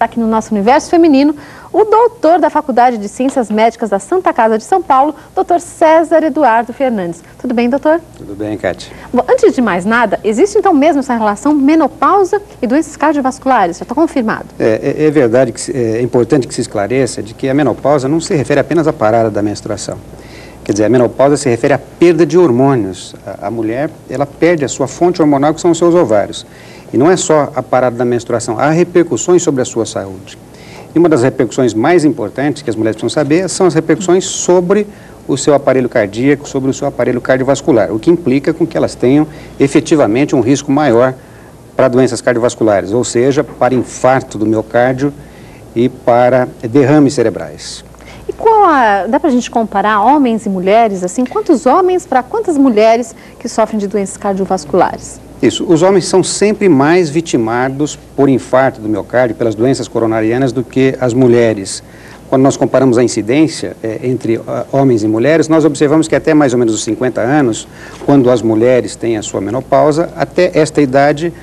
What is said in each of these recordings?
está aqui no nosso Universo Feminino, o doutor da Faculdade de Ciências Médicas da Santa Casa de São Paulo, doutor César Eduardo Fernandes. Tudo bem, doutor? Tudo bem, Kátia. Bom, antes de mais nada, existe então mesmo essa relação menopausa e doenças cardiovasculares? Já está confirmado? É verdade, que é importante que se esclareça de que a menopausa não se refere apenas à parada da menstruação. Quer dizer, a menopausa se refere à perda de hormônios. A mulher, ela perde a sua fonte hormonal, que são os seus ovários. E não é só a parada da menstruação, há repercussões sobre a sua saúde. E uma das repercussões mais importantes que as mulheres precisam saber são as repercussões sobre o seu aparelho cardíaco, sobre o seu aparelho cardiovascular, o que implica com que elas tenham efetivamente um risco maior para doenças cardiovasculares, ou seja, para infarto do miocárdio e para derrames cerebrais. E dá para a gente comparar homens e mulheres, assim, quantos homens para quantas mulheres que sofrem de doenças cardiovasculares? Isso, os homens são sempre mais vitimados por infarto do miocárdio, pelas doenças coronarianas, do que as mulheres. Quando nós comparamos a incidência entre homens e mulheres, nós observamos que até mais ou menos os 50 anos, quando as mulheres têm a sua menopausa, até esta idade,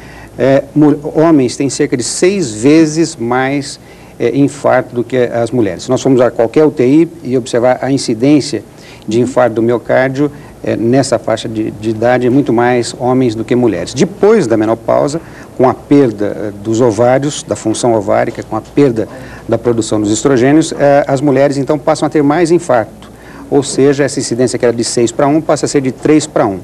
homens têm cerca de 6 vezes mais infarto do que as mulheres. Se nós formos a qualquer UTI e observar a incidência de infarto do miocárdio, nessa faixa de idade é muito mais homens do que mulheres. Depois da menopausa, com a perda dos ovários, da função ovárica, com a perda da produção dos estrogênios, as mulheres então passam a ter mais infarto. Ou seja, essa incidência que era de 6 para 1 passa a ser de 3 para 1.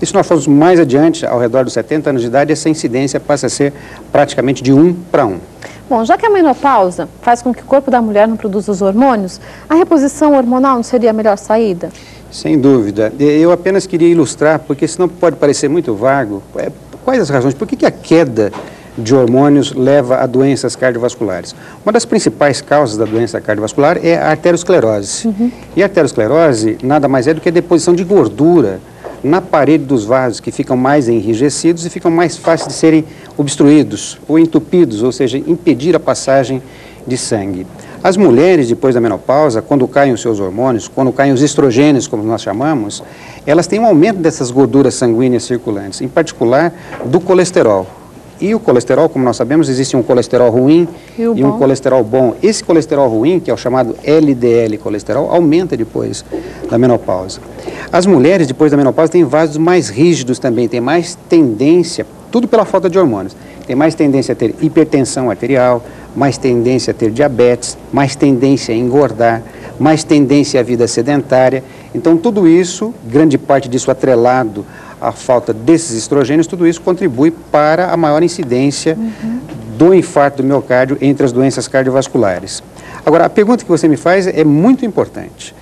E se nós formos mais adiante, ao redor dos 70 anos de idade, essa incidência passa a ser praticamente de 1 para 1. Bom, já que a menopausa faz com que o corpo da mulher não produza os hormônios, a reposição hormonal não seria a melhor saída? Sem dúvida. Eu apenas queria ilustrar, porque senão pode parecer muito vago, quais as razões, por que a queda de hormônios leva a doenças cardiovasculares? Uma das principais causas da doença cardiovascular é a arteriosclerose. E a arteriosclerose nada mais é do que a deposição de gordura na parede dos vasos, que ficam mais enrijecidos e ficam mais fáceis de serem obstruídos ou entupidos, ou seja, impedir a passagem de sangue. As mulheres, depois da menopausa, quando caem os seus hormônios, quando caem os estrogênios, como nós chamamos, elas têm um aumento dessas gorduras sanguíneas circulantes, em particular do colesterol. E o colesterol, como nós sabemos, existe um colesterol ruim e um colesterol bom. Esse colesterol ruim, que é o chamado LDL colesterol, aumenta depois da menopausa. As mulheres, depois da menopausa, têm vasos mais rígidos também, têm mais tendência, tudo pela falta de hormônios, tem mais tendência a ter hipertensão arterial, mais tendência a ter diabetes, mais tendência a engordar, mais tendência à vida sedentária. Então, tudo isso, grande parte disso atrelado à falta desses estrogênios, tudo isso contribui para a maior incidência do infarto do miocárdio entre as doenças cardiovasculares. Agora, a pergunta que você me faz é muito importante.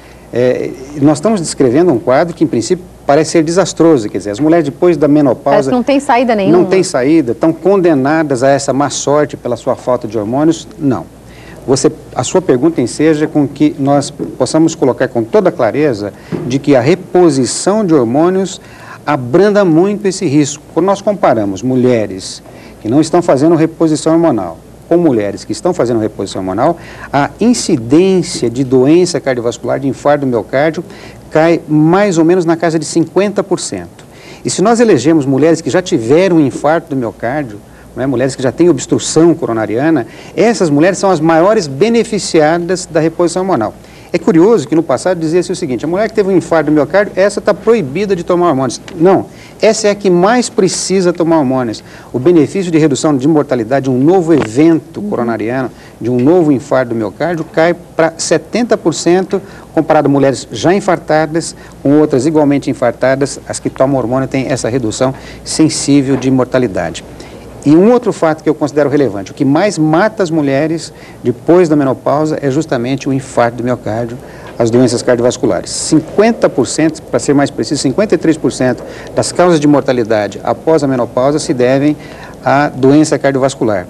Nós estamos descrevendo um quadro que, em princípio, parece ser desastroso, quer dizer, as mulheres depois da menopausa... Parece que não tem saída nenhuma. Não tem saída, estão condenadas a essa má sorte pela sua falta de hormônios? Não. A sua pergunta enseja com que nós possamos colocar com toda clareza de que a reposição de hormônios abranda muito esse risco. Quando nós comparamos mulheres que não estão fazendo reposição hormonal com mulheres que estão fazendo reposição hormonal, a incidência de doença cardiovascular, de infarto do miocárdio, cai mais ou menos na casa de 50%. E se nós elegemos mulheres que já tiveram infarto do miocárdio, mulheres que já têm obstrução coronariana, essas mulheres são as maiores beneficiadas da reposição hormonal. É curioso que no passado dizia-se o seguinte, a mulher que teve um infarto do miocárdio, essa está proibida de tomar hormônios. Não, essa é a que mais precisa tomar hormônios. O benefício de redução de mortalidade de um novo evento coronariano, de um novo infarto do miocárdio, cai para 70%, comparado a mulheres já infartadas, com outras igualmente infartadas, as que tomam hormônio têm essa redução sensível de mortalidade. E um outro fato que eu considero relevante, o que mais mata as mulheres depois da menopausa é justamente o infarto do miocárdio, as doenças cardiovasculares. 50%, para ser mais preciso, 53% das causas de mortalidade após a menopausa se devem à doença cardiovascular.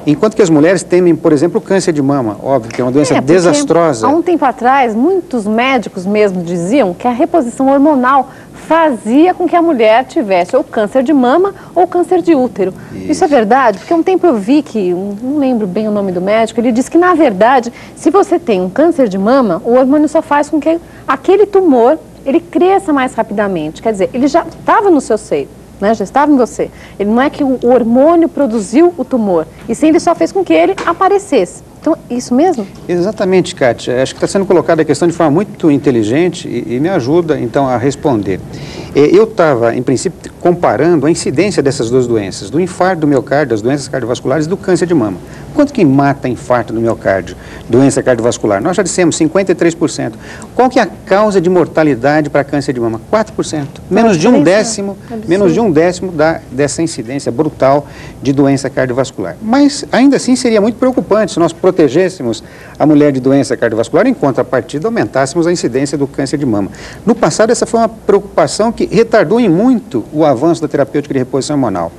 Enquanto que as mulheres temem, por exemplo, o câncer de mama, óbvio, que é uma doença desastrosa. Há um tempo atrás, muitos médicos mesmo diziam que a reposição hormonal fazia com que a mulher tivesse ou câncer de mama ou câncer de útero. Isso é verdade? Porque um tempo eu vi que, não lembro bem o nome do médico, ele disse que, na verdade, se você tem um câncer de mama, o hormônio só faz com que aquele tumor, ele cresça mais rapidamente. Quer dizer, ele já estava no seu seio. né? Já estava em você. Ele não é que o hormônio produziu o tumor, e sim ele só fez com que ele aparecesse. Então, isso mesmo? Exatamente, Kátia. Acho que está sendo colocada a questão de forma muito inteligente e me ajuda, então, a responder. Eu estava, em princípio, comparando a incidência dessas duas doenças, do infarto do miocárdio, das doenças cardiovasculares e do câncer de mama. Quanto que mata infarto do miocárdio, doença cardiovascular? Nós já dissemos 53%. Qual que é a causa de mortalidade para câncer de mama? 4%. Menos de um décimo dessa incidência brutal de doença cardiovascular. Mas, ainda assim, seria muito preocupante se nós protegêssemos a mulher de doença cardiovascular, em contrapartida, aumentássemos a incidência do câncer de mama. No passado, essa foi uma preocupação que retardou em muito o avanço da terapêutica de reposição hormonal.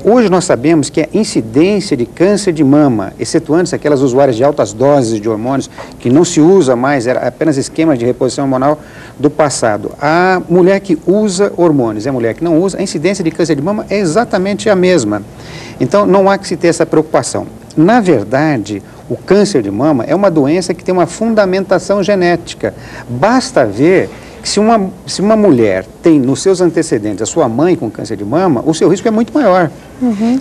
Hoje nós sabemos que a incidência de câncer de mama, excetuando-se aquelas usuárias de altas doses de hormônios, que não se usa mais, era apenas esquema de reposição hormonal do passado. A mulher que usa hormônios e a mulher que não usa, a incidência de câncer de mama é exatamente a mesma. Então não há que se ter essa preocupação. Na verdade, o câncer de mama é uma doença que tem uma fundamentação genética. Basta ver que se uma mulher tem nos seus antecedentes a sua mãe com câncer de mama, o seu risco é muito maior.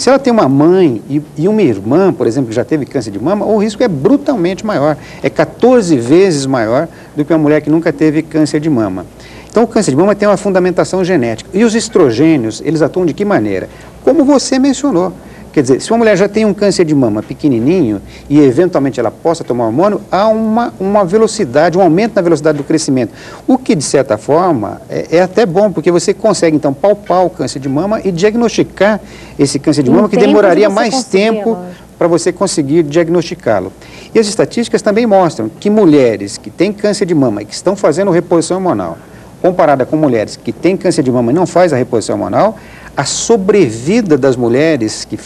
Se ela tem uma mãe e uma irmã, por exemplo, que já teve câncer de mama, o risco é brutalmente maior. É 14 vezes maior do que uma mulher que nunca teve câncer de mama. Então, o câncer de mama tem uma fundamentação genética. E os estrogênios, eles atuam de que maneira? Como você mencionou. Quer dizer, se uma mulher já tem um câncer de mama pequenininho e eventualmente ela possa tomar hormônio, há uma velocidade, um aumento na velocidade do crescimento. O que, de certa forma, é até bom, porque você consegue, então, palpar o câncer de mama e diagnosticar esse câncer de mama, que demoraria mais tempo para você conseguir diagnosticá-lo. E as estatísticas também mostram que mulheres que têm câncer de mama e que estão fazendo reposição hormonal, comparada com mulheres que têm câncer de mama e não fazem a reposição hormonal, a sobrevida das mulheres que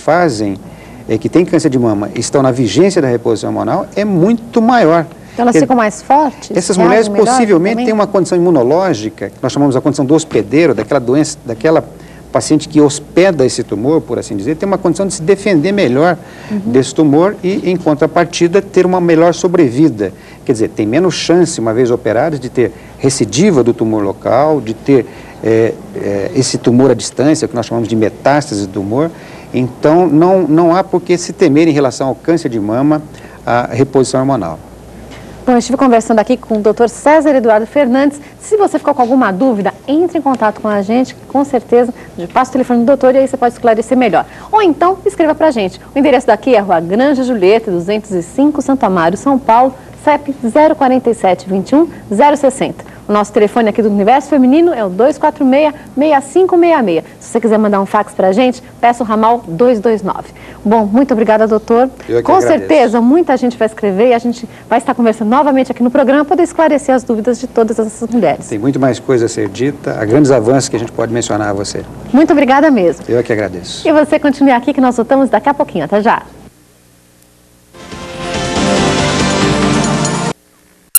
que têm câncer de mama e estão na vigência da reposição hormonal é muito maior. Então elas ficam mais fortes? Essas mulheres possivelmente têm uma condição imunológica, que nós chamamos a condição do hospedeiro, daquela doença, daquela paciente que hospeda esse tumor, por assim dizer, tem uma condição de se defender melhor desse tumor e, em contrapartida, ter uma melhor sobrevida. Quer dizer, tem menos chance, uma vez operadas, de ter recidiva do tumor local, de ter esse tumor à distância, que nós chamamos de metástase do tumor. Então, não há por que se temer em relação ao câncer de mama a reposição hormonal. Bom, eu estive conversando aqui com o Dr. César Eduardo Fernandes. Se você ficou com alguma dúvida, entre em contato com a gente, com certeza. Passa o telefone do doutor e aí você pode esclarecer melhor. Ou então, escreva pra gente. O endereço daqui é Rua Granja Julieta, 205, Santo Amaro, São Paulo, CEP 047 21 060. O nosso telefone aqui do Universo Feminino é o 246-6566. Se você quiser mandar um fax pra gente, peça o ramal 229. Bom, muito obrigada, doutor. Com certeza, muita gente vai escrever e a gente vai estar conversando novamente aqui no programa para poder esclarecer as dúvidas de todas essas mulheres. Tem muito mais coisa a ser dita, há grandes avanços que a gente pode mencionar a você. Muito obrigada mesmo. Eu é que agradeço. E você continue aqui que nós voltamos daqui a pouquinho. Até já.